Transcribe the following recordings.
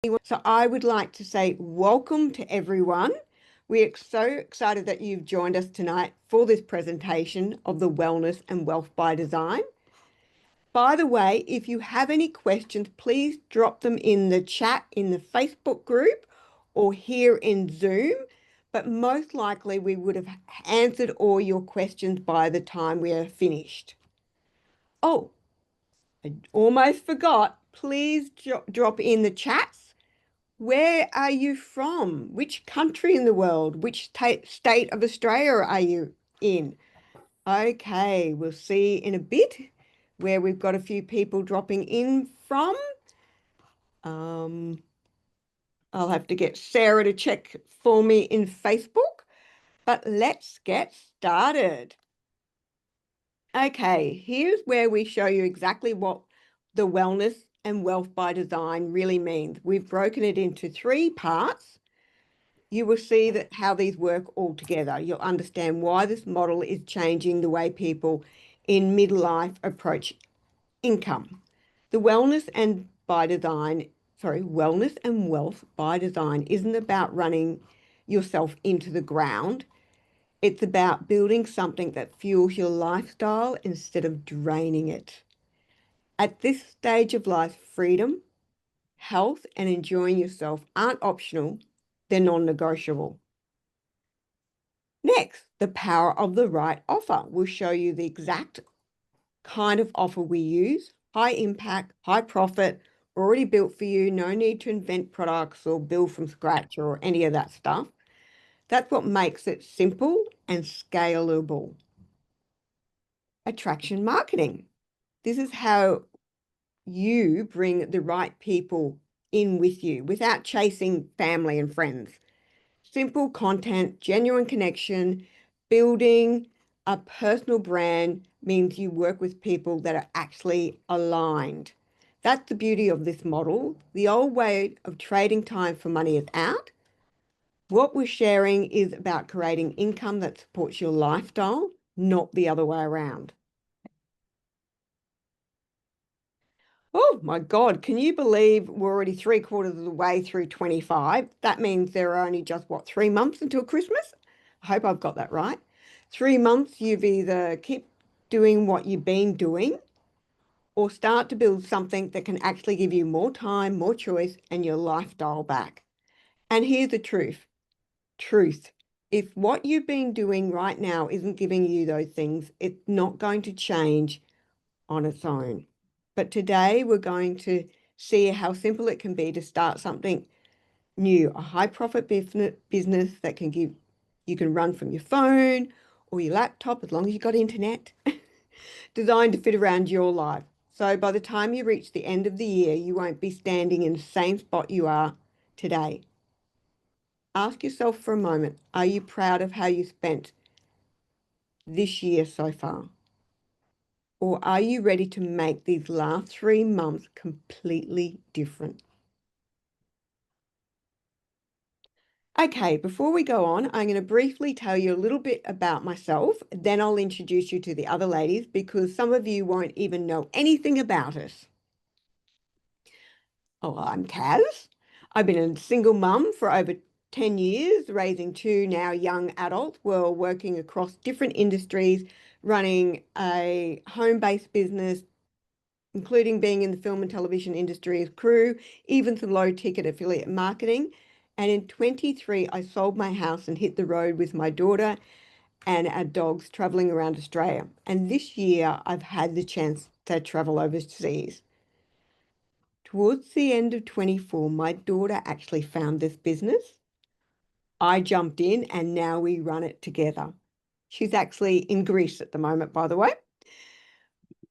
So I would like to say welcome to everyone. We are so excited that you've joined us tonight for this presentation of the Wellness and Wealth by Design. By the way, if you have any questions, please drop them in the chat in the Facebook group or here in Zoom. But most likely we would have answered all your questions by the time we are finished. Oh, I almost forgot. Please drop in the chats. Where are you from? Which country in the world? Which state of Australia are you in? Okay, we'll see in a bit where we've got a few people dropping in from. I'll have to get Sarah to check for me in Facebook, but let's get started. Okay, here's where we show you exactly what the wellness and wealth by design really means. We've broken it into 3 parts. You will see that how these work all together. You'll understand why this model is changing the way people in midlife approach income. The wellness and wealth by design isn't about running yourself into the ground. It's about building something that fuels your lifestyle instead of draining it. At this stage of life, freedom, health, and enjoying yourself aren't optional, they're non-negotiable. Next, the power of the right offer. We'll show you the exact kind of offer we use. High impact, high profit, already built for you. No need to invent products or build from scratch or any of that stuff. That's what makes it simple and scalable. Attraction marketing. This is how you bring the right people in with you without chasing family and friends. Simple content, genuine connection, building a personal brand means you work with people that are actually aligned. That's the beauty of this model. The old way of trading time for money is out. What we're sharing is about creating income that supports your lifestyle, not the other way around. Oh my God, can you believe we're already 3/4 of the way through 25? That means there are only just, what, 3 months until Christmas? I hope I've got that right. 3 months, you've either keep doing what you've been doing or start to build something that can actually give you more time, more choice, and your lifestyle back. And here's the truth. If what you've been doing right now isn't giving you those things, it's not going to change on its own. But today we're going to see how simple it can be to start something new, a high profit business that you can run from your phone or your laptop as long as you've got internet, designed to fit around your life. So by the time you reach the end of the year, you won't be standing in the same spot you are today. Ask yourself for a moment, are you proud of how you spent this year so far? Or are you ready to make these last 3 months completely different? Okay, before we go on, I'm going to briefly tell you a little bit about myself. Then I'll introduce you to the other ladies because some of you won't even know anything about us. Oh, I'm Kaz. I've been a single mum for over 10 years, raising 2 now young adults. We're working across different industries, running a home-based business, including being in the film and television industry as crew, even some low-ticket affiliate marketing. And in 23, I sold my house and hit the road with my daughter and our dogs traveling around Australia. And this year, I've had the chance to travel overseas. Towards the end of 24, my daughter actually found this business. I jumped in and now we run it together. She's actually in Greece at the moment, by the way.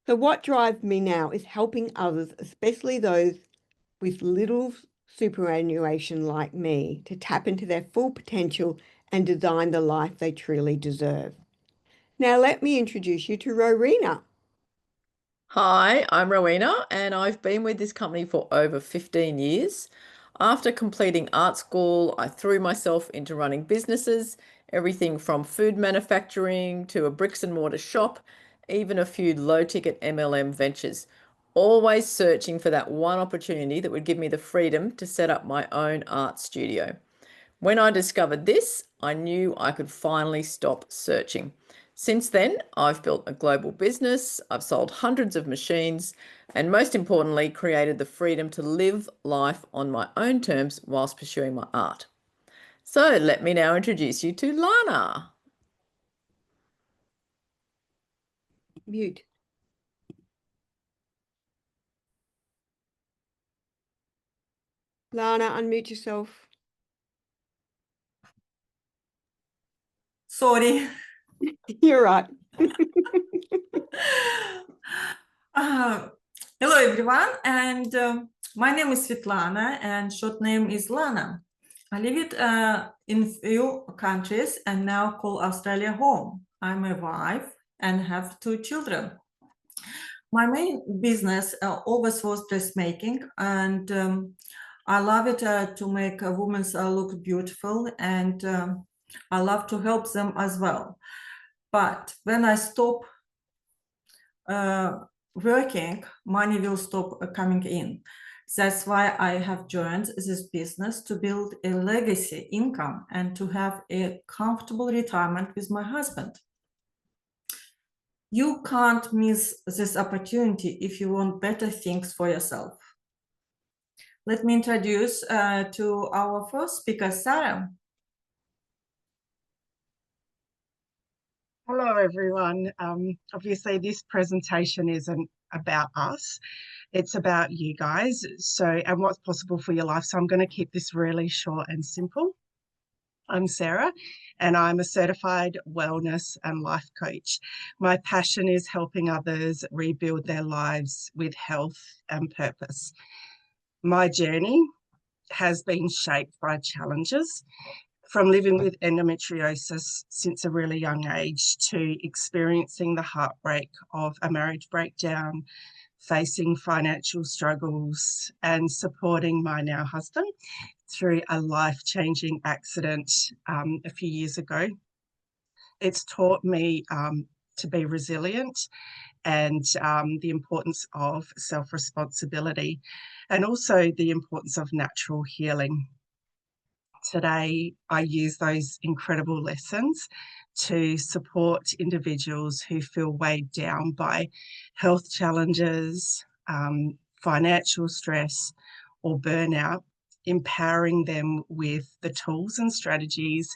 So what drives me now is helping others, especially those with little superannuation like me, to tap into their full potential and design the life they truly deserve. Now let me introduce you to Rowena. Hi, I'm Rowena, and I've been with this company for over 15 years. After completing art school, I threw myself into running businesses, everything from food manufacturing to a bricks and mortar shop, even a few low-ticket MLM ventures, always searching for that one opportunity that would give me the freedom to set up my own art studio. When I discovered this, I knew I could finally stop searching. Since then, I've built a global business, I've sold hundreds of machines, and most importantly, created the freedom to live life on my own terms whilst pursuing my art. So let me now introduce you to Lana. Mute. Lana, unmute yourself. Sorry. You're right. Hello, everyone, and my name is Svetlana, and short name is Lana. I live in few countries and now call Australia home. I'm a wife and have 2 children. My main business always was dressmaking, and I love it to make women look beautiful, and I love to help them as well. But when I stop working, money will stop coming in. That's why I have joined this business, to build a legacy income and to have a comfortable retirement with my husband. You can't miss this opportunity if you want better things for yourself. Let me introduce to our first speaker, Sarah. Hello, everyone. Obviously, this presentation isn't about us. It's about you guys, and what's possible for your life. So I'm going to keep this really short and simple. I'm Sarah, and I'm a certified wellness and life coach. My passion is helping others rebuild their lives with health and purpose. My journey has been shaped by challenges, from living with endometriosis since a really young age to experiencing the heartbreak of a marriage breakdown, facing financial struggles, and supporting my now husband through a life-changing accident a few years ago. It's taught me to be resilient and the importance of self-responsibility, and also the importance of natural healing. Today, I use those incredible lessons to support individuals who feel weighed down by health challenges, financial stress, or burnout, empowering them with the tools and strategies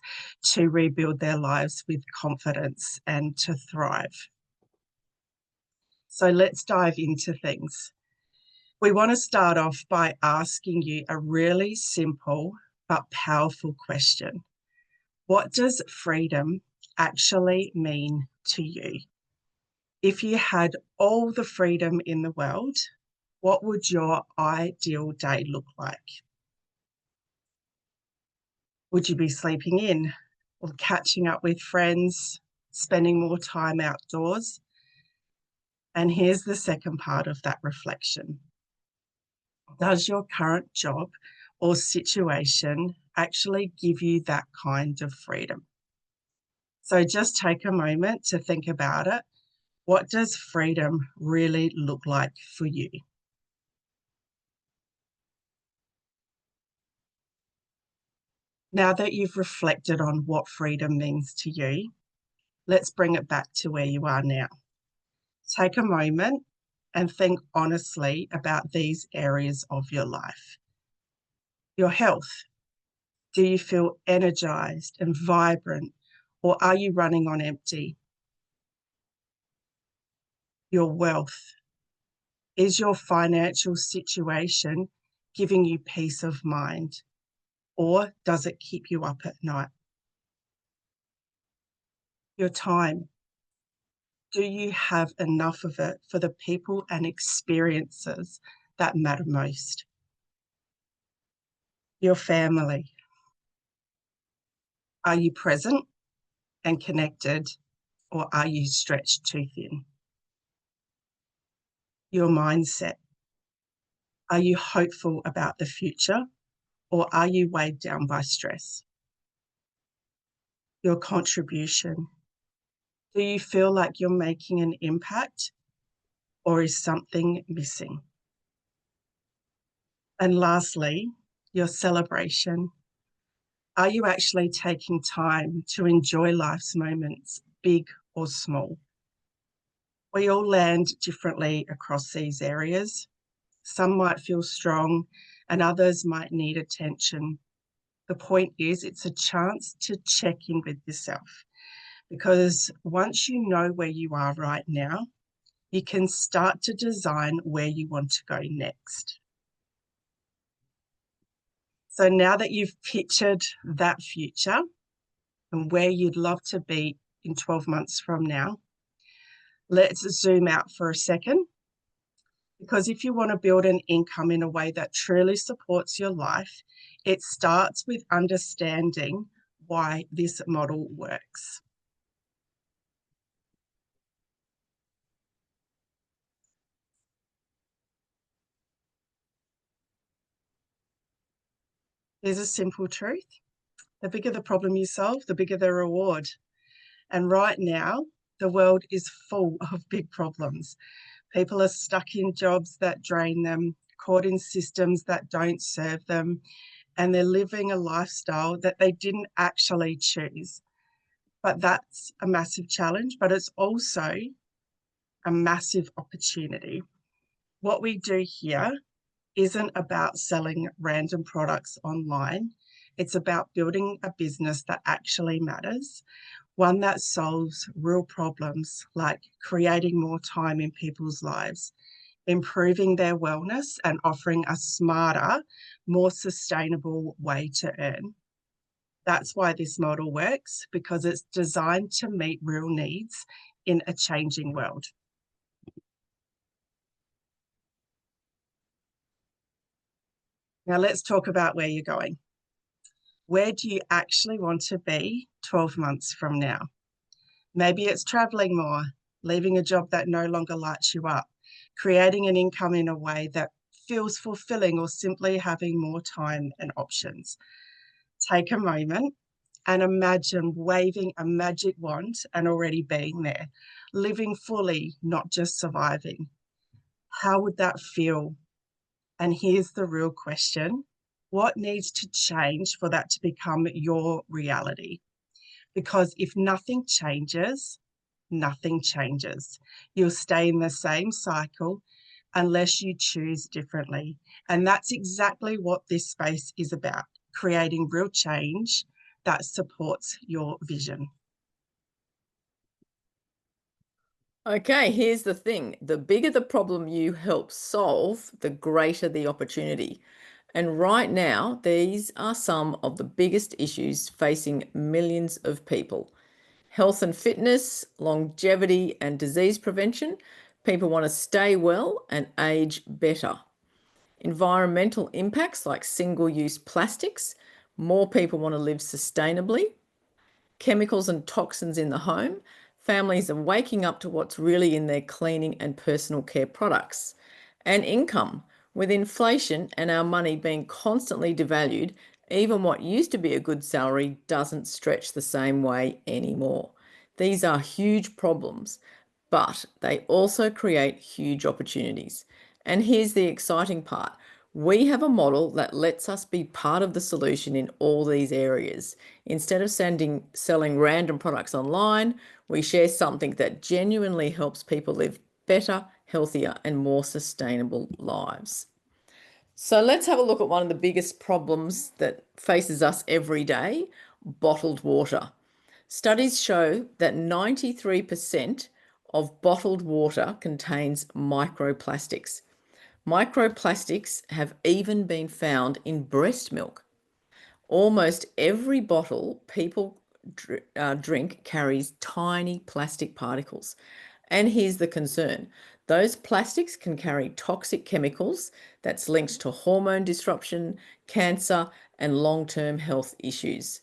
to rebuild their lives with confidence and to thrive. So let's dive into things. We want to start off by asking you a really simple but powerful question. What does freedom actually mean to you? If you had all the freedom in the world, what would your ideal day look like? Would you be sleeping in or catching up with friends, spending more time outdoors? And here's the second part of that reflection. Does your current job or situation actually give you that kind of freedom? So just take a moment to think about it. What does freedom really look like for you? Now that you've reflected on what freedom means to you, let's bring it back to where you are now. Take a moment and think honestly about these areas of your life. Your health. Do you feel energized and vibrant, or are you running on empty? Your wealth. Is your financial situation giving you peace of mind, or does it keep you up at night? Your time. Do you have enough of it for the people and experiences that matter most? Your family. Are you present and connected, or are you stretched too thin? Your mindset. Are you hopeful about the future, or are you weighed down by stress? Your contribution. Do you feel like you're making an impact, or is something missing? And lastly, your celebration. Are you actually taking time to enjoy life's moments, big or small? We all land differently across these areas. Some might feel strong and others might need attention. The point is, it's a chance to check in with yourself, because once you know where you are right now, you can start to design where you want to go next. So now that you've pictured that future and where you'd love to be in 12 months from now, let's zoom out for a second. Because if you want to build an income in a way that truly supports your life, it starts with understanding why this model works. Here's a simple truth. The bigger the problem you solve, the bigger the reward. And right now, the world is full of big problems. People are stuck in jobs that drain them, caught in systems that don't serve them, and they're living a lifestyle that they didn't actually choose. But that's a massive challenge, but it's also a massive opportunity. What we do here isn't about selling random products online. It's about building a business that actually matters, one that solves real problems like creating more time in people's lives, improving their wellness, and offering a smarter, more sustainable way to earn. That's why this model works, because it's designed to meet real needs in a changing world. Now let's talk about where you're going. Where do you actually want to be 12 months from now? Maybe it's traveling more, leaving a job that no longer lights you up, creating an income in a way that feels fulfilling, or simply having more time and options. Take a moment and imagine waving a magic wand and already being there, living fully, not just surviving. How would that feel? And here's the real question: what needs to change for that to become your reality? Because if nothing changes, nothing changes. You'll stay in the same cycle unless you choose differently. And that's exactly what this space is about, creating real change that supports your vision. Okay, here's the thing. The bigger the problem you help solve, the greater the opportunity. And right now, these are some of the biggest issues facing millions of people. Health and fitness, longevity and disease prevention. People want to stay well and age better. Environmental impacts like single-use plastics. More people want to live sustainably. Chemicals and toxins in the home. Families are waking up to what's really in their cleaning and personal care products. And income. With inflation and our money being constantly devalued, even what used to be a good salary doesn't stretch the same way anymore. These are huge problems, but they also create huge opportunities. And here's the exciting part. We have a model that lets us be part of the solution in all these areas. Instead of selling random products online, we share something that genuinely helps people live better, healthier, and more sustainable lives. So let's have a look at one of the biggest problems that faces us every day: bottled water. Studies show that 93% of bottled water contains microplastics. Microplastics have even been found in breast milk. Almost every bottle people drink carries tiny plastic particles. And here's the concern. Those plastics can carry toxic chemicals that's linked to hormone disruption, cancer, and long-term health issues.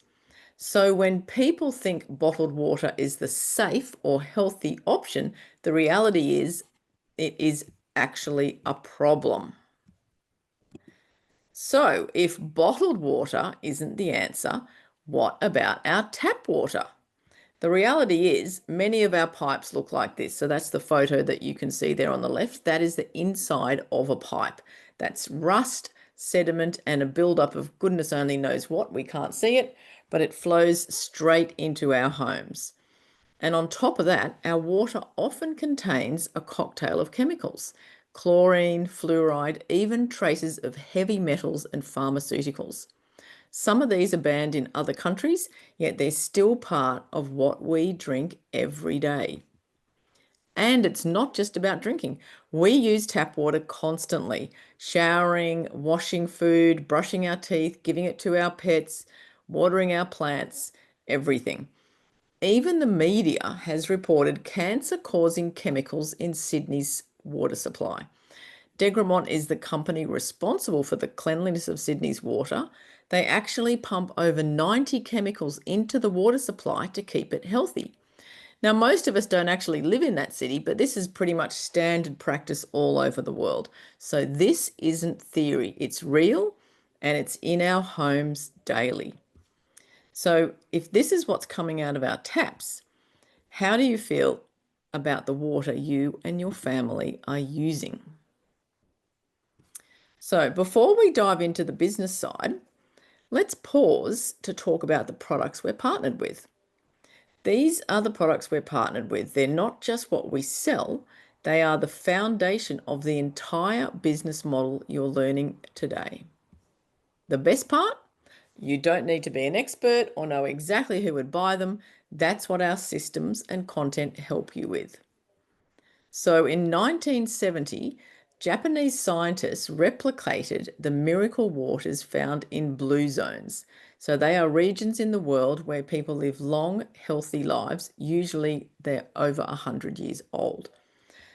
So when people think bottled water is the safe or healthy option, the reality is it is actually a problem. So if bottled water isn't the answer, what about our tap water? The reality is many of our pipes look like this. So that's the photo that you can see there on the left. That is the inside of a pipe. That's rust, sediment, and a buildup of goodness only knows what. We can't see it, but it flows straight into our homes. And on top of that, our water often contains a cocktail of chemicals: chlorine, fluoride, even traces of heavy metals and pharmaceuticals. Some of these are banned in other countries, yet they're still part of what we drink every day. And it's not just about drinking. We use tap water constantly, showering, washing food, brushing our teeth, giving it to our pets, watering our plants, everything. Even the media has reported cancer-causing chemicals in Sydney's water supply. Degremont is the company responsible for the cleanliness of Sydney's water. They actually pump over 90 chemicals into the water supply to keep it healthy. Now, most of us don't actually live in that city, but this is pretty much standard practice all over the world. So this isn't theory, it's real and it's in our homes daily. So if this is what's coming out of our taps, how do you feel about the water you and your family are using? So before we dive into the business side, let's pause to talk about the products we're partnered with. These are the products we're partnered with. They're not just what we sell, they are the foundation of the entire business model you're learning today. The best part? You don't need to be an expert or know exactly who would buy them. That's what our systems and content help you with. So in 1970, Japanese scientists replicated the miracle waters found in blue zones. So they are regions in the world where people live long, healthy lives. Usually they're over 100 years old.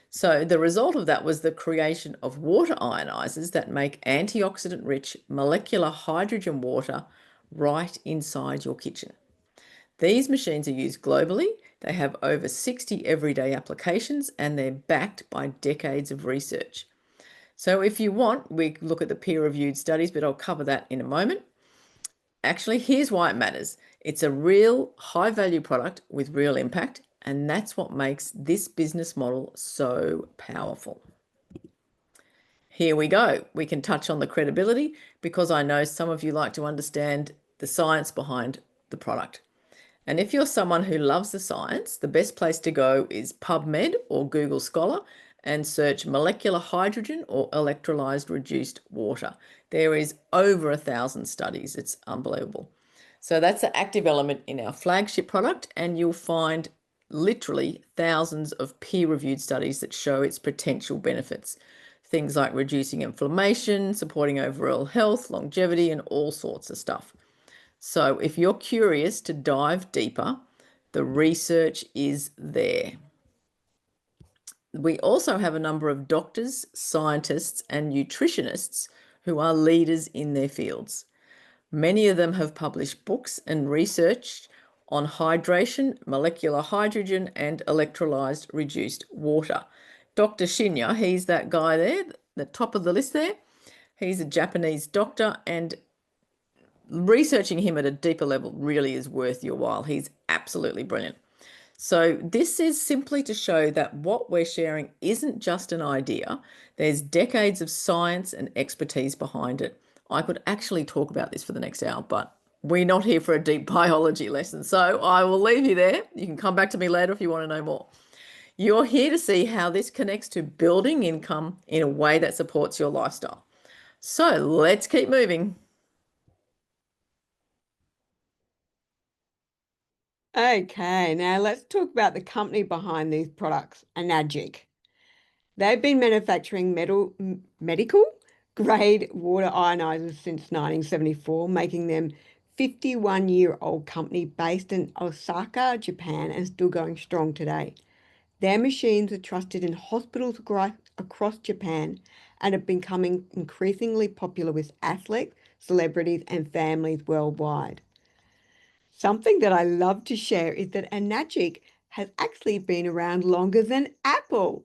So the result of that was the creation of water ionizers that make antioxidant-rich molecular hydrogen water right inside your kitchen. These machines are used globally. They have over 60 everyday applications and they're backed by decades of research. So if you want, we look at the peer-reviewed studies, but I'll cover that in a moment. Actually, here's why it matters. It's a real high-value product with real impact, and that's what makes this business model so powerful. Here we go. We can touch on the credibility because I know some of you like to understand the science behind the product. And if you're someone who loves the science, the best place to go is PubMed or Google Scholar and search molecular hydrogen or electrolyzed reduced water. There is over 1,000 studies. It's unbelievable. So that's the active element in our flagship product, and you'll find literally thousands of peer-reviewed studies that show its potential benefits. Things like reducing inflammation, supporting overall health, longevity, and all sorts of stuff. So if you're curious to dive deeper, the research is there. We also have a number of doctors, scientists, and nutritionists who are leaders in their fields. Many of them have published books and research on hydration, molecular hydrogen, and electrolyzed reduced water. Dr. Shinya, he's that guy there, the top of the list there. He's a Japanese doctor, and researching him at a deeper level really is worth your while. He's absolutely brilliant. So this is simply to show that what we're sharing isn't just an idea. There's decades of science and expertise behind it. I could actually talk about this for the next hour, but we're not here for a deep biology lesson. So I will leave you there. You can come back to me later if you want to know more. You're here to see how this connects to building income in a way that supports your lifestyle. So let's keep moving. Okay, now let's talk about the company behind these products, Anagic. They've been manufacturing medical grade water ionizers since 1974, making them 51-year-old company based in Osaka, Japan, and still going strong today. Their machines are trusted in hospitals across Japan and are becoming increasingly popular with athletes, celebrities, and families worldwide. Something that I love to share is that Anagic has actually been around longer than Apple.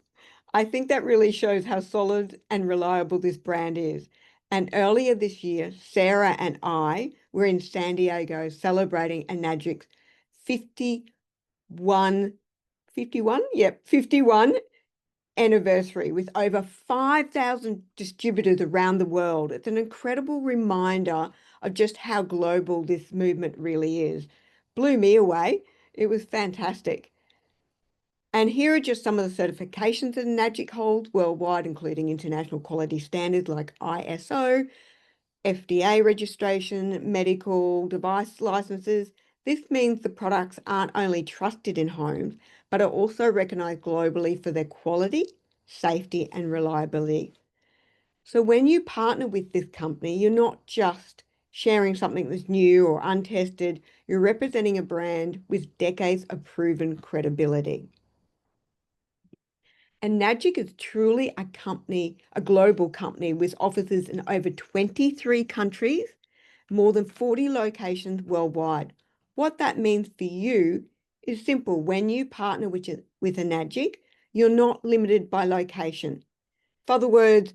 I think that really shows how solid and reliable this brand is. And earlier this year, Sarah and I were in San Diego celebrating Anagic's 50 51 anniversary with over 5,000 distributors around the world. It's an incredible reminder of just how global this movement really is. Blew me away. It was fantastic. And here are just some of the certifications that Nagic holds worldwide, including international quality standards like ISO, FDA registration, medical device licenses. This means the products aren't only trusted in homes, but are also recognized globally for their quality, safety, and reliability. So when you partner with this company, you're not just sharing something that's new or untested, you're representing a brand with decades of proven credibility. And Nagic is truly a company, a global company with offices in over 23 countries, more than 40 locations worldwide. What that means for you is simple. When you partner with a Nagic, you're not limited by location. In other words,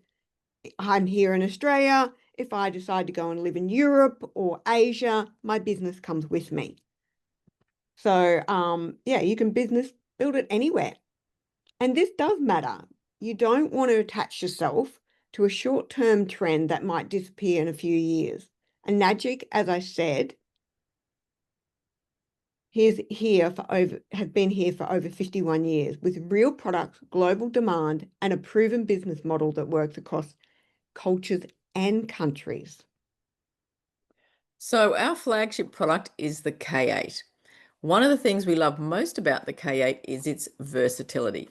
I'm here in Australia. If I decide to go and live in Europe or Asia, my business comes with me. So yeah, you can build it anywhere. And this does matter. You don't want to attach yourself to a short-term trend that might disappear in a few years. And Nagic, as I said, has been here for over 51 years with real products, global demand, and a proven business model that works across cultures and countries. So our flagship product is the K8. One of the things we love most about the K8 is its versatility.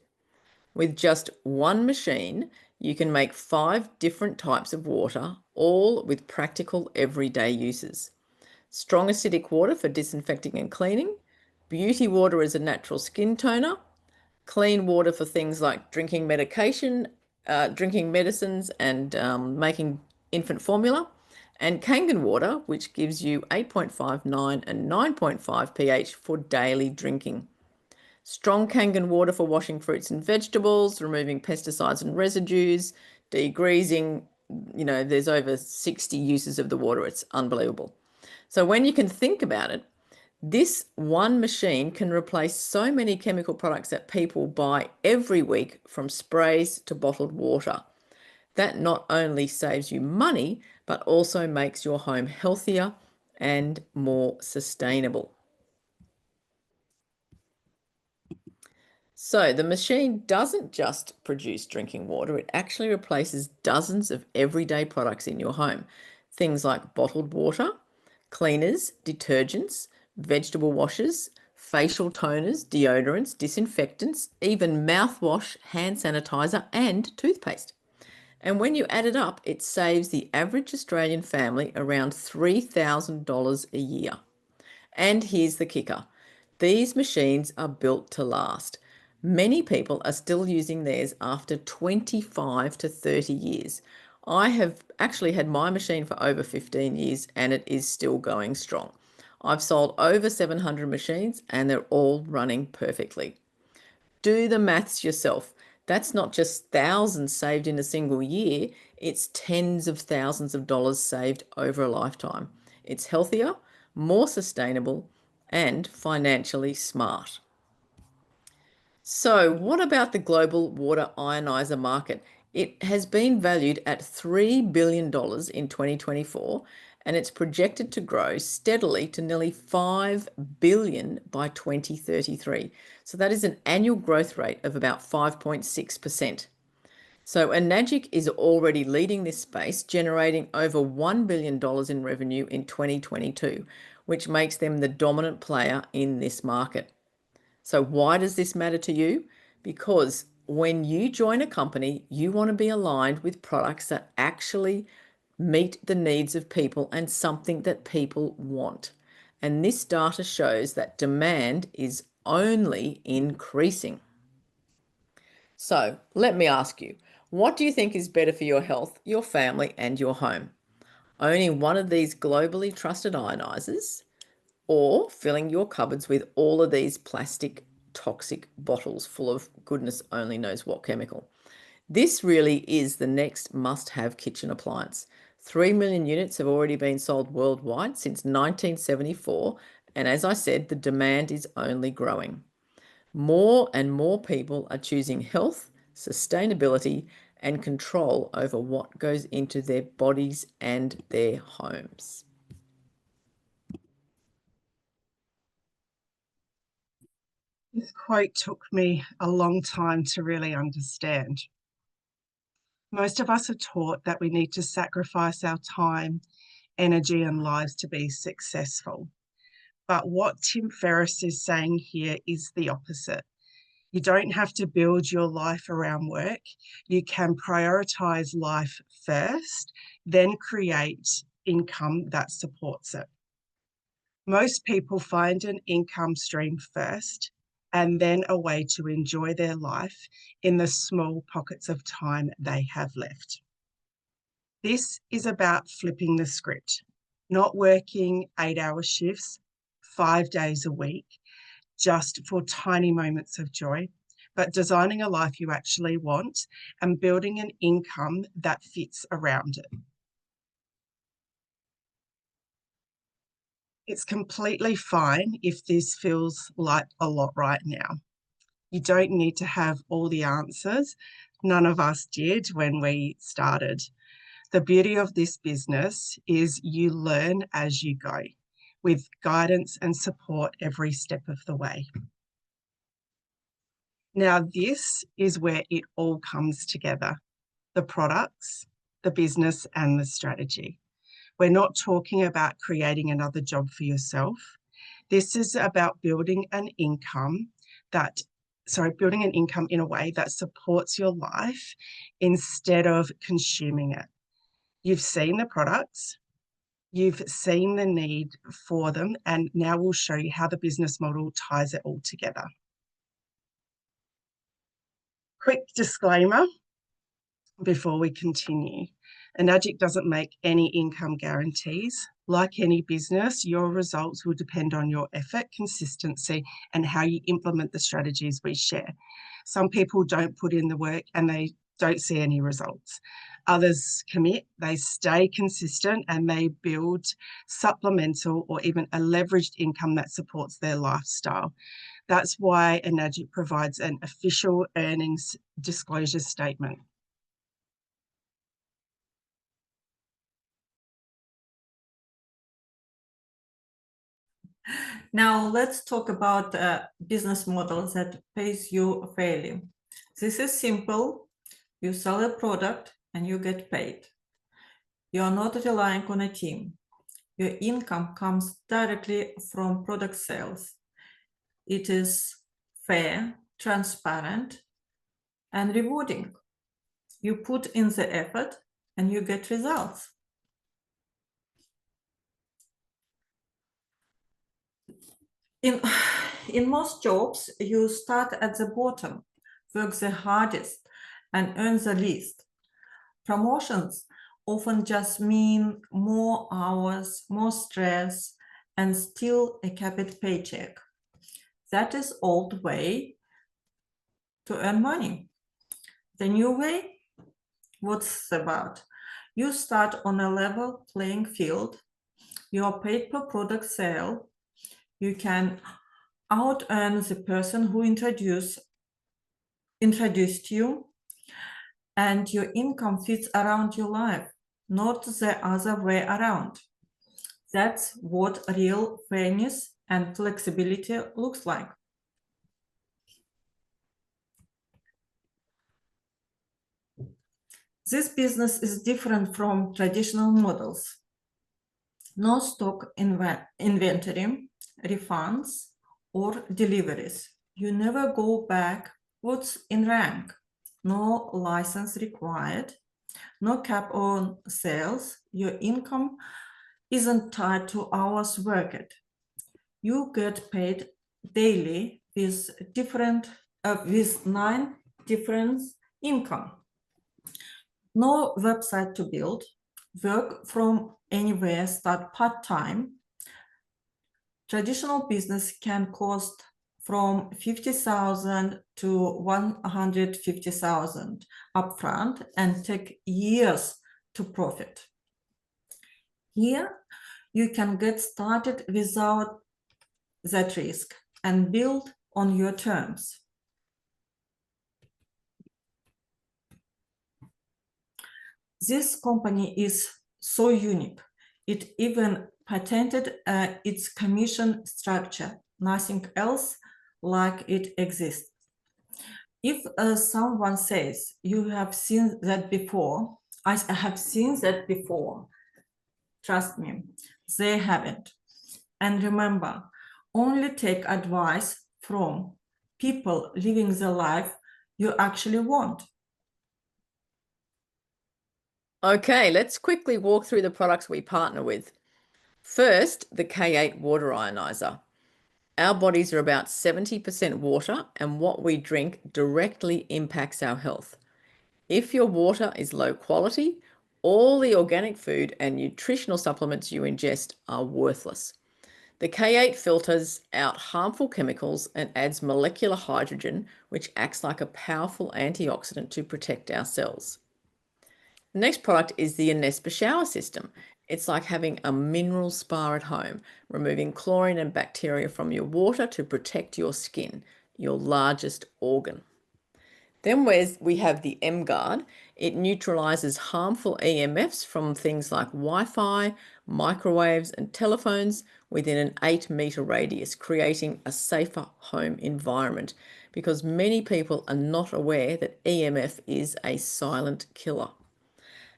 With just one machine, you can make 5 different types of water, all with practical everyday uses. Strong acidic water for disinfecting and cleaning, beauty water as a natural skin toner, clean water for things like drinking medicines and making infant formula, and Kangen water, which gives you 8.59 and 9.5 pH for daily drinking. Strong Kangen water for washing fruits and vegetables, removing pesticides and residues, degreasing. There's over 60 uses of the water. It's unbelievable. So when you can think about it, this one machine can replace so many chemical products that people buy every week, from sprays to bottled water. That not only saves you money, but also makes your home healthier and more sustainable. So the machine doesn't just produce drinking water, it actually replaces dozens of everyday products in your home. Things like bottled water, cleaners, detergents, vegetable washes, facial toners, deodorants, disinfectants, even mouthwash, hand sanitizer, and toothpaste. And when you add it up, it saves the average Australian family around $3,000 a year. And here's the kicker. These machines are built to last. Many people are still using theirs after 25 to 30 years. I have actually had my machine for over 15 years and it is still going strong. I've sold over 700 machines and they're all running perfectly. Do the maths yourself. That's not just thousands saved in a single year, it's tens of thousands of dollars saved over a lifetime. It's healthier, more sustainable, and financially smart. So, what about the global water ionizer market? It has been valued at $3 billion in 2024, and it's projected to grow steadily to nearly $5 billion by 2033. So, that is an annual growth rate of about 5.6%. So, Nagic is already leading this space, generating over $1 billion in revenue in 2022, which makes them the dominant player in this market. So why does this matter to you? Because when you join a company, you want to be aligned with products that actually meet the needs of people and something that people want. And this data shows that demand is only increasing. So let me ask you, what do you think is better for your health, your family, and your home? Owning one of these globally trusted ionizers, or filling your cupboards with all of these plastic toxic bottles full of goodness only knows what chemical? This really is the next must-have kitchen appliance. 3 million units have already been sold worldwide since 1974, and as I said, the demand is only growing. More and more people are choosing health, sustainability, and control over what goes into their bodies and their homes. This quote took me a long time to really understand. Most of us are taught that we need to sacrifice our time, energy, and lives to be successful. But what Tim Ferriss is saying here is the opposite. You don't have to build your life around work. You can prioritize life first, then create income that supports it. Most people find an income stream first and then a way to enjoy their life in the small pockets of time they have left. This is about flipping the script, not working 8-hour shifts 5 days a week, just for tiny moments of joy, but designing a life you actually want and building an income that fits around it. It's completely fine if this feels like a lot right now. You don't need to have all the answers. None of us did when we started. The beauty of this business is you learn as you go, with guidance and support every step of the way. Now, this is where it all comes together: the products, the business, and the strategy. We're not talking about creating another job for yourself. This is about building an income in a way that supports your life instead of consuming it. You've seen the products, you've seen the need for them, and now we'll show you how the business model ties it all together. Quick disclaimer before we continue. Enagic doesn't make any income guarantees. Like any business, your results will depend on your effort, consistency, and how you implement the strategies we share. Some people don't put in the work and they don't see any results. Others commit, they stay consistent, and they build supplemental or even a leveraged income that supports their lifestyle. That's why Enagic provides an official earnings disclosure statement. Now let's talk about a business model that pays you fairly. This is simple. You sell a product and you get paid. You are not relying on a team. Your income comes directly from product sales. It is fair, transparent, and rewarding. You put in the effort and you get results. In most jobs, you start at the bottom, work the hardest, and earn the least. Promotions often just mean more hours, more stress, and still a capped paycheck. That is old way to earn money. The new way, what's it about? You start on a level playing field. You are paid per product sale. You can out-earn the person who introduced you, and your income fits around your life, not the other way around. That's what real fairness and flexibility looks like. This business is different from traditional models. No stock inventory, refunds, or deliveries. You never go back what's in rank. No license required, no cap on sales. Your income isn't tied to hours worked. You get paid daily with 9 different income. No website to build. Work from anywhere, start part-time. Traditional business can cost from 50,000 to 150,000 upfront and take years to profit. Here, you can get started without that risk and build on your terms. This company is so unique. It even patented its commission structure. Nothing else like it exists. If someone says, you have seen that before, I have seen that before, trust me, they haven't. And remember, only take advice from people living the life you actually want. Okay, let's quickly walk through the products we partner with. First, the K8 water ionizer. Our bodies are about 70% water, and what we drink directly impacts our health. If your water is low quality, all the organic food and nutritional supplements you ingest are worthless. The K8 filters out harmful chemicals and adds molecular hydrogen, which acts like a powerful antioxidant to protect our cells. The next product is the Anespa shower system. It's like having a mineral spa at home, removing chlorine and bacteria from your water to protect your skin, your largest organ. Then we have the M-Guard. It neutralizes harmful EMFs from things like Wi-Fi, microwaves, and telephones within an 8-meter radius, creating a safer home environment, because many people are not aware that EMF is a silent killer.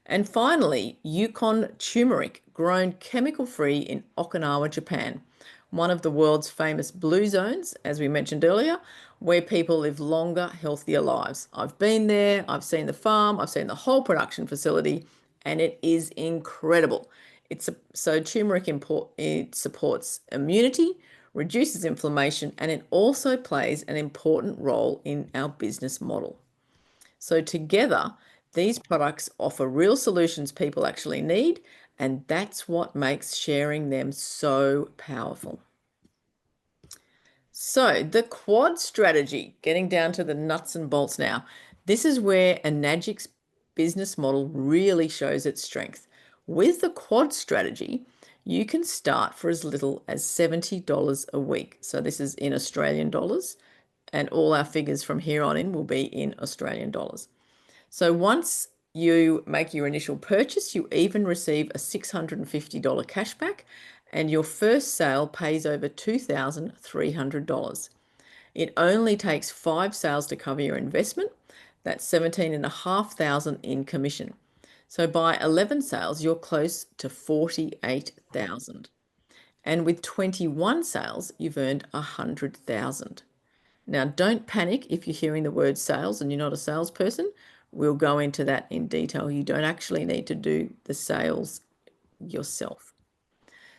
And finally, Yukon turmeric, grown chemical-free in Okinawa, Japan, one of the world's famous blue zones, as we mentioned earlier, where people live longer, healthier lives. I've been there, I've seen the farm, I've seen the whole production facility, and it is incredible. So turmeric it supports immunity, reduces inflammation, and it also plays an important role in our business model. So together, these products offer real solutions people actually need, and that's what makes sharing them so powerful. So the quad strategy, getting down to the nuts and bolts now. This is where Enagic's business model really shows its strength. With the quad strategy, you can start for as little as $70 a week. So this is in Australian dollars, and all our figures from here on in will be in Australian dollars. So once you make your initial purchase, you even receive a $650 cashback, and your first sale pays over $2,300. It only takes 5 sales to cover your investment. That's $17,500 in commission. So by 11 sales, you're close to $48,000. And with 21 sales, you've earned $100,000. Now, don't panic if you're hearing the word sales and you're not a salesperson. We'll go into that in detail. You don't actually need to do the sales yourself.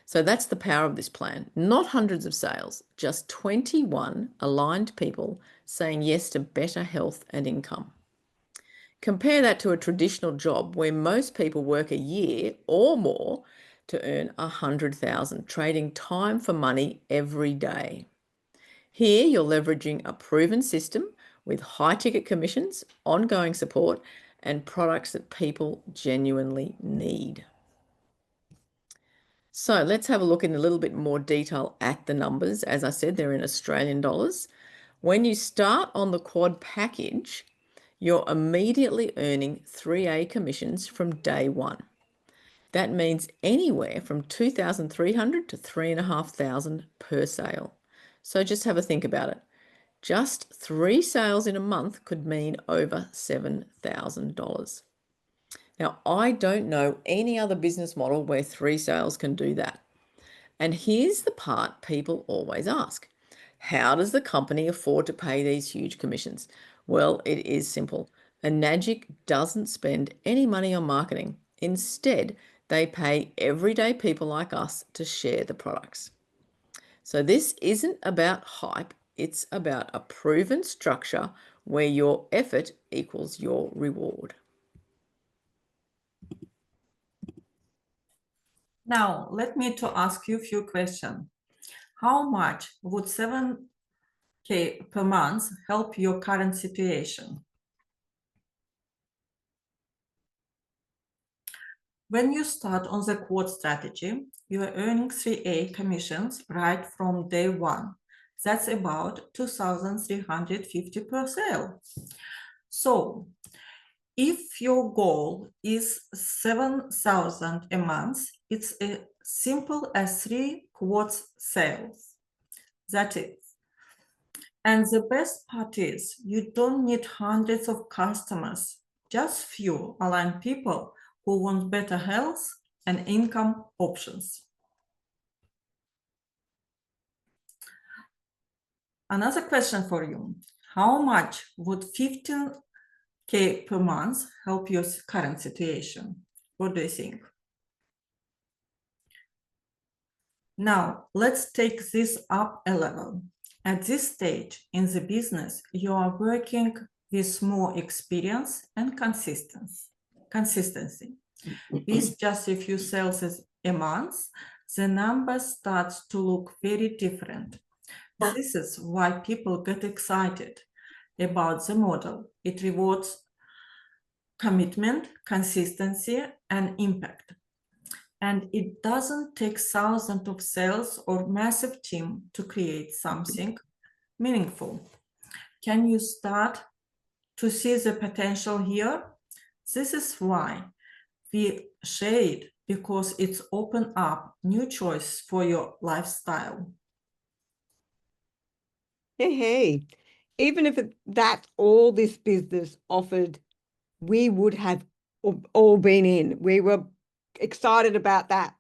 So that's the power of this plan. Not hundreds of sales, just 21 aligned people saying yes to better health and income. Compare that to a traditional job where most people work a year or more to earn $100,000, trading time for money every day. Here, you're leveraging a proven system with high ticket commissions, ongoing support, and products that people genuinely need. So let's have a look in a little bit more detail at the numbers. As I said, they're in Australian dollars. When you start on the quad package, you're immediately earning 3A commissions from day one. That means anywhere from $2,300 to $3,500 per sale. So just have a think about it. Just 3 sales in a month could mean over $7,000. Now, I don't know any other business model where 3 sales can do that. And here's the part people always ask. How does the company afford to pay these huge commissions? Well, it is simple. Enagic doesn't spend any money on marketing. Instead, they pay everyday people like us to share the products. So this isn't about hype. It's about a proven structure where your effort equals your reward. Now, let me to ask you a few questions. How much would 7K per month help your current situation? When you start on the quad strategy, you are earning 3A commissions right from day one. That's about 2,350 per sale. So if your goal is 7,000 a month, it's as simple as 3 quarts sales. That's it. And the best part is you don't need hundreds of customers, just few aligned people who want better health and income options. Another question for you. How much would 15K per month help your current situation? What do you think? Now, let's take this up a level. At this stage in the business, you are working with more experience and consistency. With just a few sales a month, the numbers start to look very different. This is why people get excited about the model. It rewards commitment, consistency, and impact. And it doesn't take thousands of sales or massive team to create something meaningful. Can you start to see the potential here? This is why we share it, because it's opened up new choice for your lifestyle. Hey, even if that's all this business offered, we would have all been in. We were excited about that.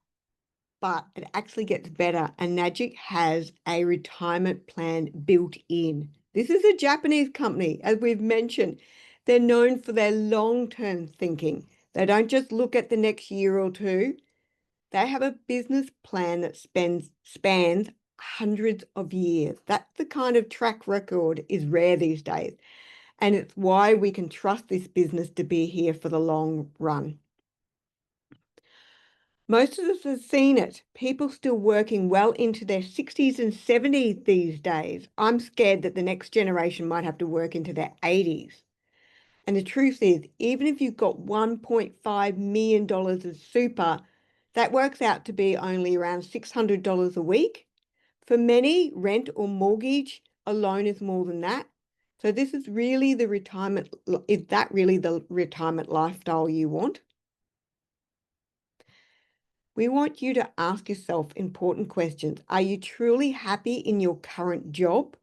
But it actually gets better, and Nagic has a retirement plan built in. This is a Japanese company, as we've mentioned. They're known for their long-term thinking. They don't just look at the next year or two. They have a business plan that spans hundreds of years. That's the kind of track record is rare these days. And it's why we can trust this business to be here for the long run. Most of us have seen it. People still working well into their 60s and 70s these days. I'm scared that the next generation might have to work into their 80s. And the truth is, even if you've got $1.5 million of super, that works out to be only around $600 a week. For many, rent or mortgage alone is more than that. So this is really the retirement, is that really the retirement lifestyle you want? We want you to ask yourself important questions. Are you truly happy in your current job?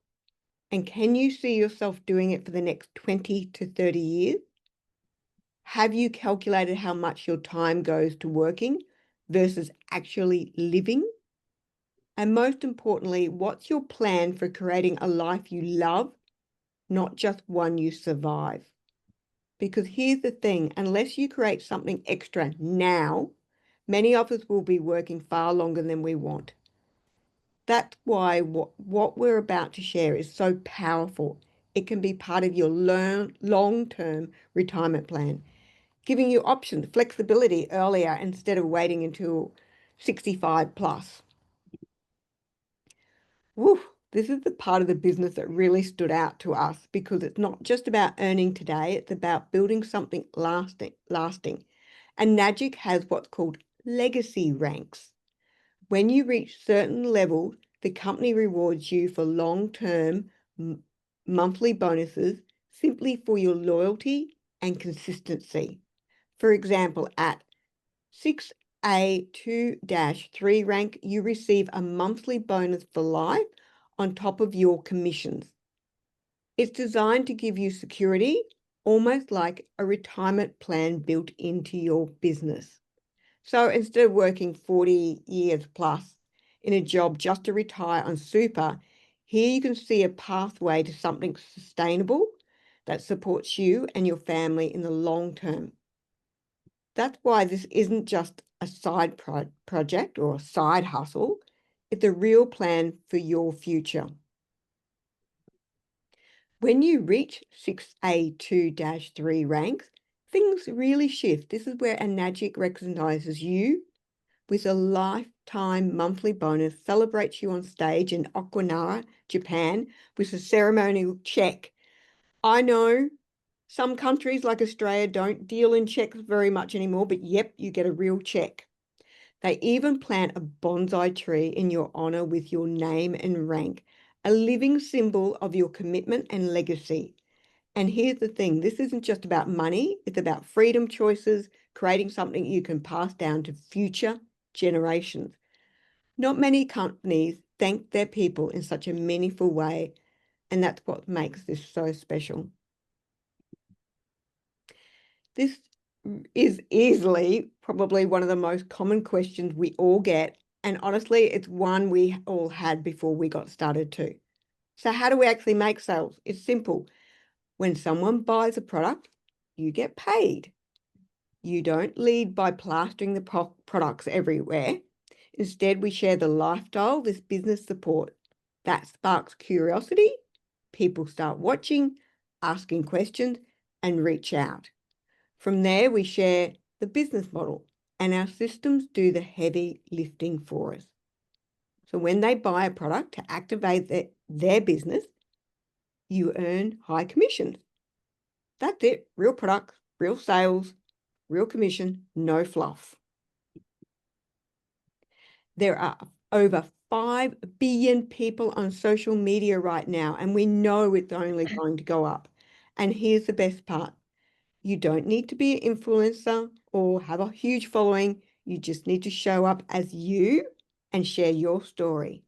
And can you see yourself doing it for the next 20 to 30 years? Have you calculated how much your time goes to working versus actually living? And most importantly, what's your plan for creating a life you love, not just one you survive? Because here's the thing, unless you create something extra now, many of us will be working far longer than we want. That's why what we're about to share is so powerful. It can be part of your long-term retirement plan, giving you options, flexibility earlier instead of waiting until 65 plus. Woo, this is the part of the business that really stood out to us because it's not just about earning today, it's about building something lasting. And Nagic has what's called legacy ranks. When you reach certain levels, the company rewards you for long-term monthly bonuses simply for your loyalty and consistency. For example, at 6A2-3 rank, you receive a monthly bonus for life on top of your commissions. It's designed to give you security, almost like a retirement plan built into your business. So instead of working 40 years plus in a job just to retire on super, here you can see a pathway to something sustainable that supports you and your family in the long term. That's why this isn't just a side project or a side hustle. It's a real plan for your future. When you reach 6A2-3 ranks, things really shift. This is where Nagic recognizes you with a lifetime monthly bonus, celebrates you on stage in Okinawa, Japan, with a ceremonial check. I know some countries like Australia don't deal in checks very much anymore, but yep, you get a real check. They even plant a bonsai tree in your honor with your name and rank, a living symbol of your commitment and legacy. And here's the thing, this isn't just about money, it's about freedom, choices, creating something you can pass down to future generations. Not many companies thank their people in such a meaningful way, and that's what makes this so special. This is easily probably one of the most common questions we all get, and honestly, it's one we all had before we got started too. So how do we actually make sales? It's simple. When someone buys a product, you get paid. You don't lead by plastering the products everywhere. Instead, we share the lifestyle this business support. That sparks curiosity. People start watching, asking questions, and reach out. From there, we share the business model, and our systems do the heavy lifting for us. So when they buy a product to activate their business, you earn high commissions. That's it. Real products, real sales, real commission, no fluff. There are over 5 billion people on social media right now, and we know it's only going to go up. And here's the best part. You don't need to be an influencer or have a huge following. You just need to show up as you and share your story.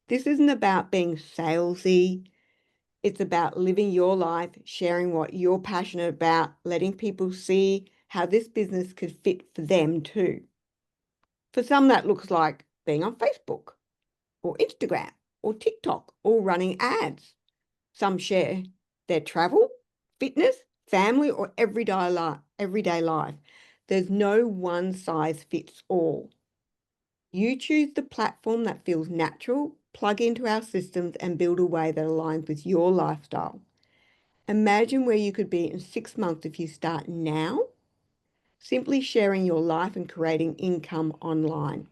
This isn't about being salesy. It's about living your life, sharing what you're passionate about, letting people see how this business could fit for them too. For some, that looks like being on Facebook or Instagram or TikTok or running ads. Some share their travel, fitness, family, or everyday life. There's no one size fits all. You choose the platform that feels natural, plug into our systems, and build a way that aligns with your lifestyle. Imagine where you could be in 6 months if you start now, simply sharing your life and creating income online.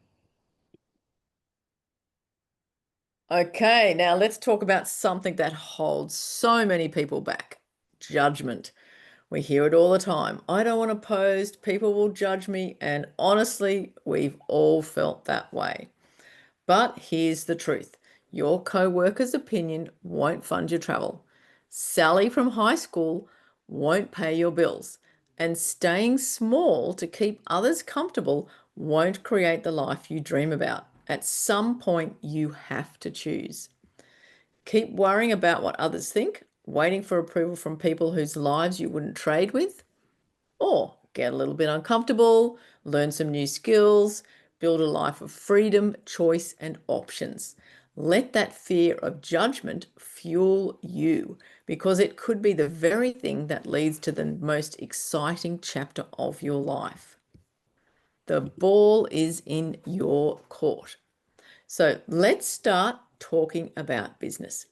Okay, now let's talk about something that holds so many people back: judgment. We hear it all the time. I don't want to post, people will judge me. And honestly, we've all felt that way. But here's the truth: your co-worker's opinion won't fund your travel. Sally from high school won't pay your bills. And staying small to keep others comfortable won't create the life you dream about. At some point, you have to choose. Keep worrying about what others think, waiting for approval from people whose lives you wouldn't trade with, or get a little bit uncomfortable, learn some new skills, build a life of freedom, choice, and options. Let that fear of judgment fuel you, because it could be the very thing that leads to the most exciting chapter of your life. The ball is in your court. So let's start talking about business.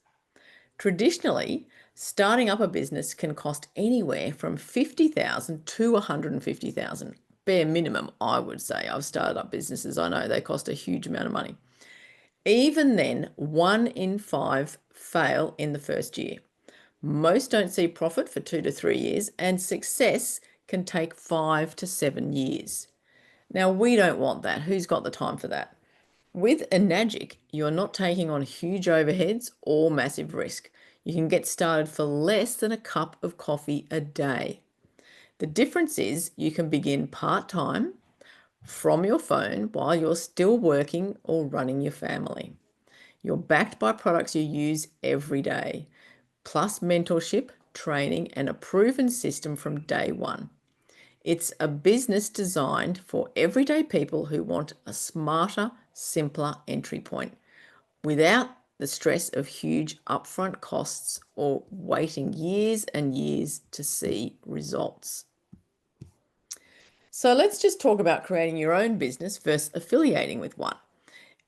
Traditionally, starting up a business can cost anywhere from $50,000 to $150,000. Bare minimum, I would say. I've started up businesses. I know they cost a huge amount of money. Even then, 1 in 5 fail in the first year. Most don't see profit for 2 to 3 years, and success can take 5 to 7 years. Now, we don't want that. Who's got the time for that? With Enagic, you're not taking on huge overheads or massive risk. You can get started for less than a cup of coffee a day. The difference is you can begin part-time from your phone while you're still working or running your family. You're backed by products you use every day, plus mentorship, training, and a proven system from day one. It's a business designed for everyday people who want a smarter, simpler entry point without the stress of huge upfront costs or waiting years and years to see results. So let's just talk about creating your own business versus affiliating with one.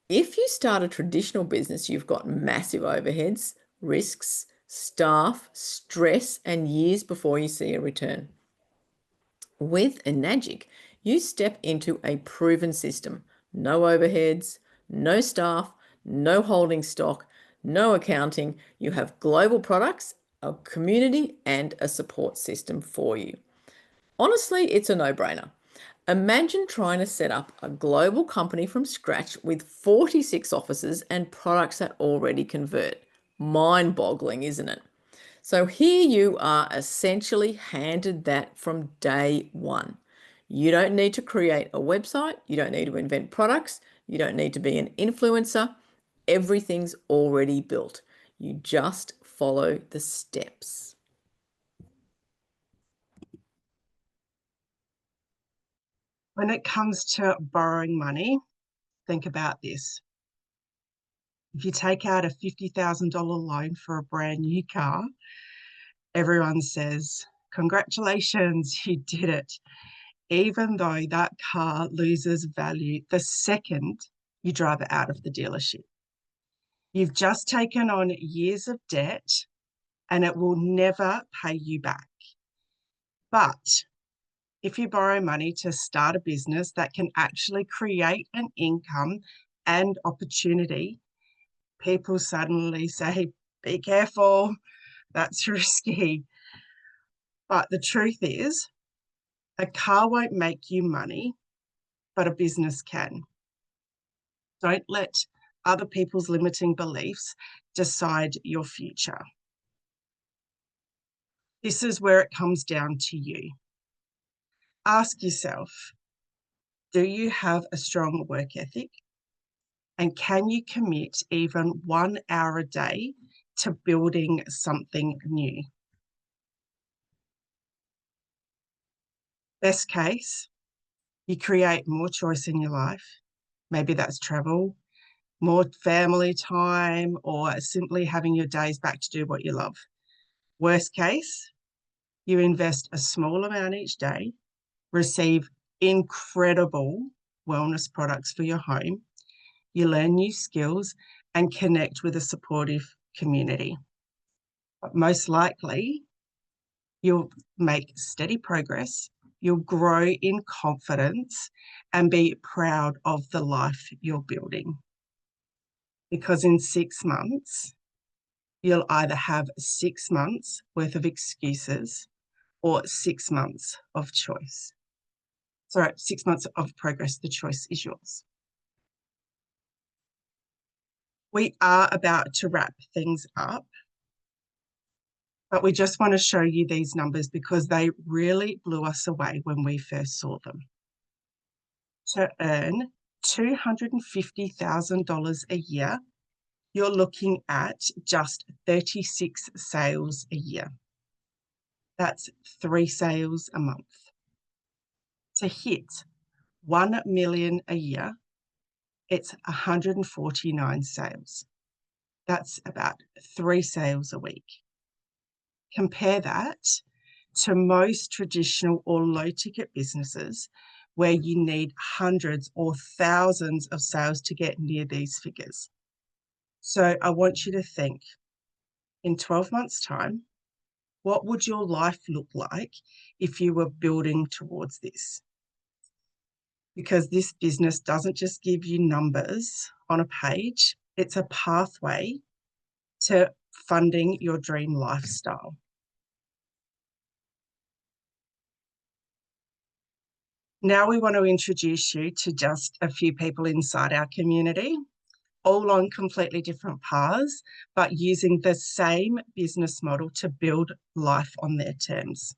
If you start a traditional business, you've got massive overheads, risks, staff, stress, and years before you see a return. With Enagic, you step into a proven system. No overheads, no staff, no holding stock, no accounting. You have global products, a community, and a support system for you. Honestly, it's a no-brainer. Imagine trying to set up a global company from scratch with 46 offices and products that already convert. Mind-boggling, isn't it? So here you are essentially handed that from day one. You don't need to create a website. You don't need to invent products. You don't need to be an influencer. Everything's already built. You just follow the steps. When it comes to borrowing money, think about this. If you take out a $50,000 loan for a brand new car, everyone says, congratulations, you did it. Even though that car loses value the second you drive it out of the dealership. You've just taken on years of debt and it will never pay you back. But if you borrow money to start a business that can actually create an income and opportunity, people suddenly say, be careful, that's risky. But the truth is, a car won't make you money, but a business can. Don't let other people's limiting beliefs decide your future. This is where it comes down to you. Ask yourself, do you have a strong work ethic? And can you commit even 1 hour a day to building something new? Best case, you create more choice in your life. Maybe that's travel, more family time, or simply having your days back to do what you love. Worst case, you invest a small amount each day, receive incredible wellness products for your home, you learn new skills and connect with a supportive community. But most likely, you'll make steady progress, you'll grow in confidence and be proud of the life you're building. Because in 6 months, you'll either have 6 months worth of excuses or 6 months of choice. Sorry, 6 months of progress, the choice is yours. We are about to wrap things up, but we just want to show you these numbers because they really blew us away when we first saw them. To earn $250,000 a year, you're looking at just 36 sales a year. That's 3 sales a month. To hit 1 million a year, it's 149 sales. That's about 3 sales a week. Compare that to most traditional or low ticket businesses where you need hundreds or thousands of sales to get near these figures. So I want you to think, in 12 months' time, what would your life look like if you were building towards this? Because this business doesn't just give you numbers on a page, it's a pathway to funding your dream lifestyle. Now we want to introduce you to just a few people inside our community, all on completely different paths, but using the same business model to build life on their terms.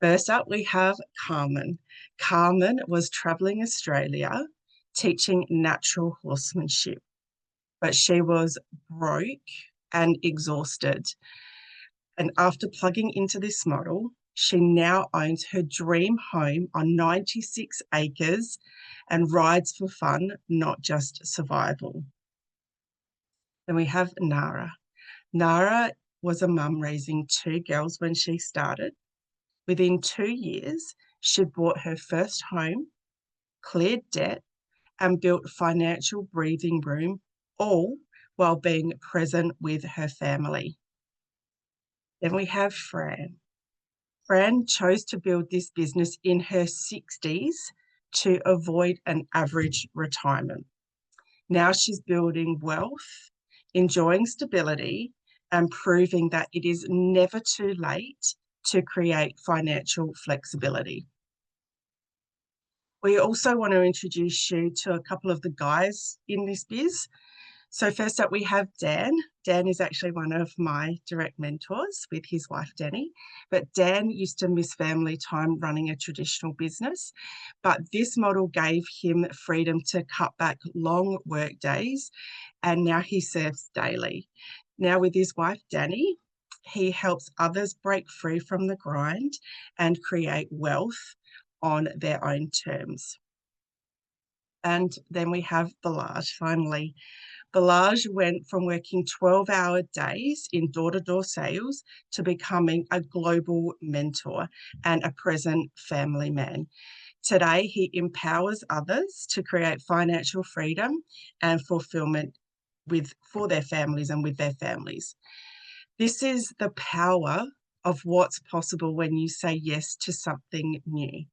First up, we have Carmen. Carmen was traveling Australia teaching natural horsemanship, but she was broke and exhausted. And after plugging into this model, she now owns her dream home on 96 acres and rides for fun, not just survival. Then we have Nara. Nara was a mum raising 2 girls when she started. Within 2 years, she bought her first home, cleared debt, and built financial breathing room, all while being present with her family. Then we have Fran. Fran chose to build this business in her 60s to avoid an average retirement. Now she's building wealth, enjoying stability, and proving that it is never too late to create financial flexibility. We also want to introduce you to a couple of the guys in this biz. So first up, we have Dan. Dan is actually one of my direct mentors with his wife, Danny. But Dan used to miss family time running a traditional business. But this model gave him freedom to cut back long work days. And now he surfs daily. Now with his wife, Danny, he helps others break free from the grind and create wealth on their own terms. And then we have Balaj, finally. Balaj went from working 12-hour days in door-to-door sales to becoming a global mentor and a present family man. Today, he empowers others to create financial freedom and fulfillment for their families and with their families. This is the power of what's possible when you say yes to something new.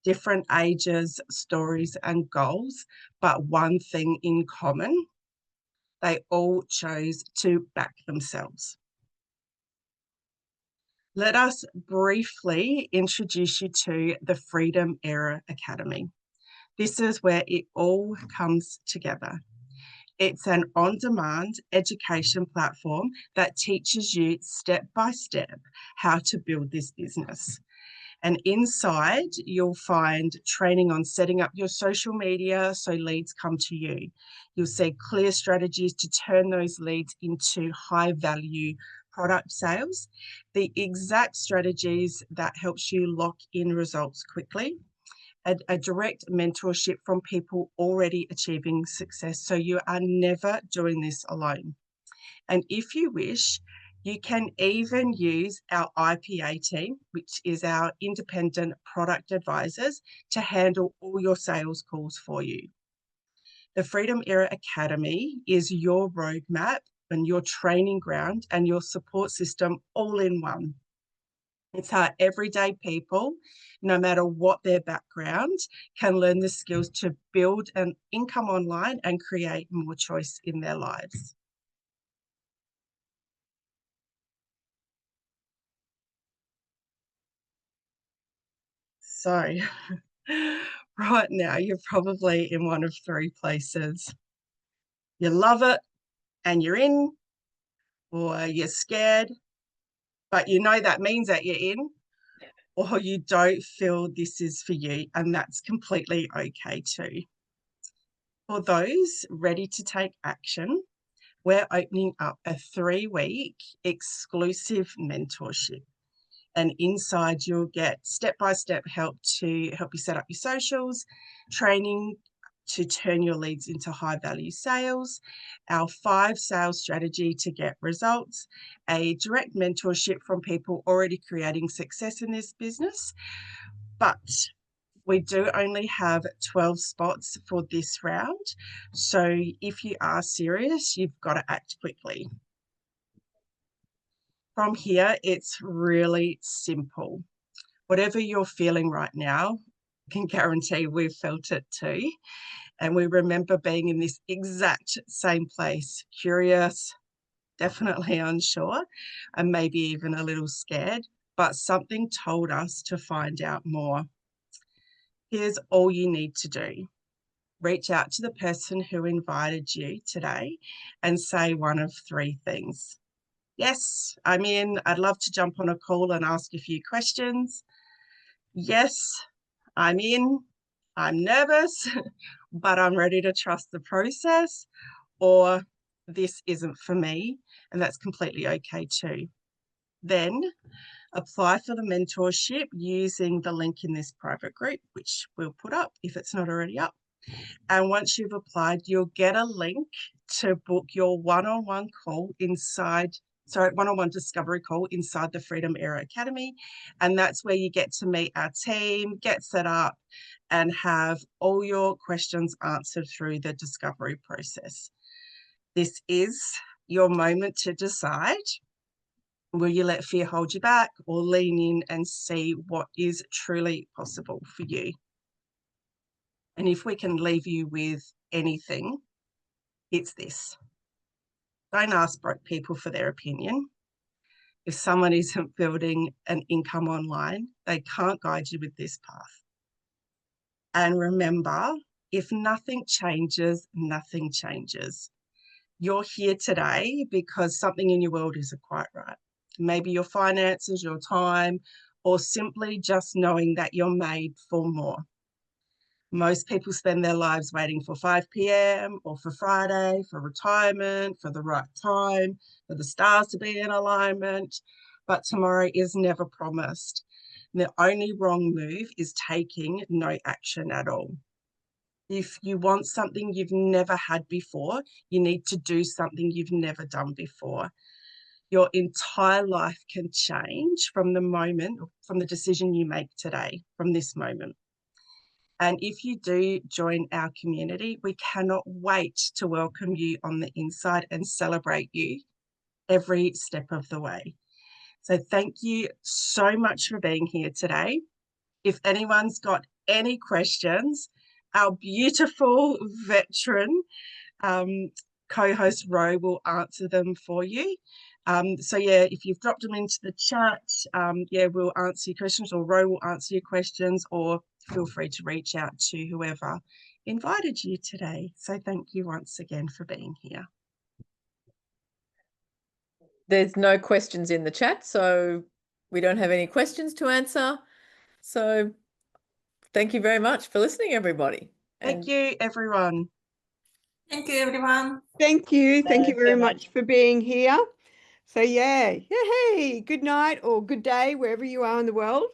Different ages, stories, and goals, but one thing in common: they all chose to back themselves. Let us briefly introduce you to the Freedom Era Academy. This is where it all comes together. It's an on-demand education platform that teaches you step by step how to build this business. And inside, you'll find training on setting up your social media so leads come to you. You'll see clear strategies to turn those leads into high-value product sales, the exact strategies that helps you lock in results quickly, a direct mentorship from people already achieving success, so you are never doing this alone. And if you wish, you can even use our IPA team, which is our independent product advisors, to handle all your sales calls for you. The Freedom Era Academy is your roadmap and your training ground and your support system all in one. It's how everyday people, no matter what their background, can learn the skills to build an income online and create more choice in their lives. So right now, you're probably in one of three places. You love it and you're in, or you're scared, but you know that means that you're in, or you don't feel this is for you, and that's completely okay too. For those ready to take action, we're opening up a 3-week exclusive mentorship. And inside you'll get step-by-step help to help you set up your socials, training to turn your leads into high-value sales, our 5 sales strategy to get results, a direct mentorship from people already creating success in this business. But we do only have 12 spots for this round. So if you are serious, you've got to act quickly. From here, it's really simple. Whatever you're feeling right now, I can guarantee we've felt it too. And we remember being in this exact same place, curious, definitely unsure, and maybe even a little scared, but something told us to find out more. Here's all you need to do. Reach out to the person who invited you today and say one of 3 things. Yes, I'm in. I'd love to jump on a call and ask a few questions. Yes, I'm in. I'm nervous, but I'm ready to trust the process. Or this isn't for me, and that's completely okay too. Then apply for the mentorship using the link in this private group, which we'll put up if it's not already up. And once you've applied, you'll get a link to book your one-on-one discovery call inside the Freedom Era Academy. And that's where you get to meet our team, get set up, and have all your questions answered through the discovery process. This is your moment to decide. Will you let fear hold you back, or lean in and see what is truly possible for you? And if we can leave you with anything, it's this. Don't ask broke people for their opinion. If someone isn't building an income online, they can't guide you with this path. And remember, if nothing changes, nothing changes. You're here today because something in your world isn't quite right. Maybe your finances, your time, or simply just knowing that you're made for more. Most people spend their lives waiting for 5 p.m. or for Friday, for retirement, for the right time, for the stars to be in alignment. But tomorrow is never promised. The only wrong move is taking no action at all. If you want something you've never had before, you need to do something you've never done before. Your entire life can change from the decision you make today, from this moment. And if you do join our community, we cannot wait to welcome you on the inside and celebrate you every step of the way. So thank you so much for being here today. If anyone's got any questions, our beautiful veteran co-host Ro will answer them for you. So yeah, if you've dropped them into the chat, we'll answer your questions, or Ro will answer your questions, or feel free to reach out to whoever invited you today. So thank you once again for being here. There's no questions in the chat, so we don't have any questions to answer. So thank you very much for listening, everybody. Thank you, everyone. Thank you, everyone. Thank you. Thank you Thanks, very Emma. much for being here. So yeah, hey, good night or good day, wherever you are in the world.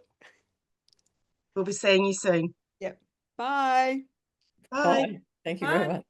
We'll be seeing you soon. Yep. Bye. Bye. Bye. Thank you very Bye. much.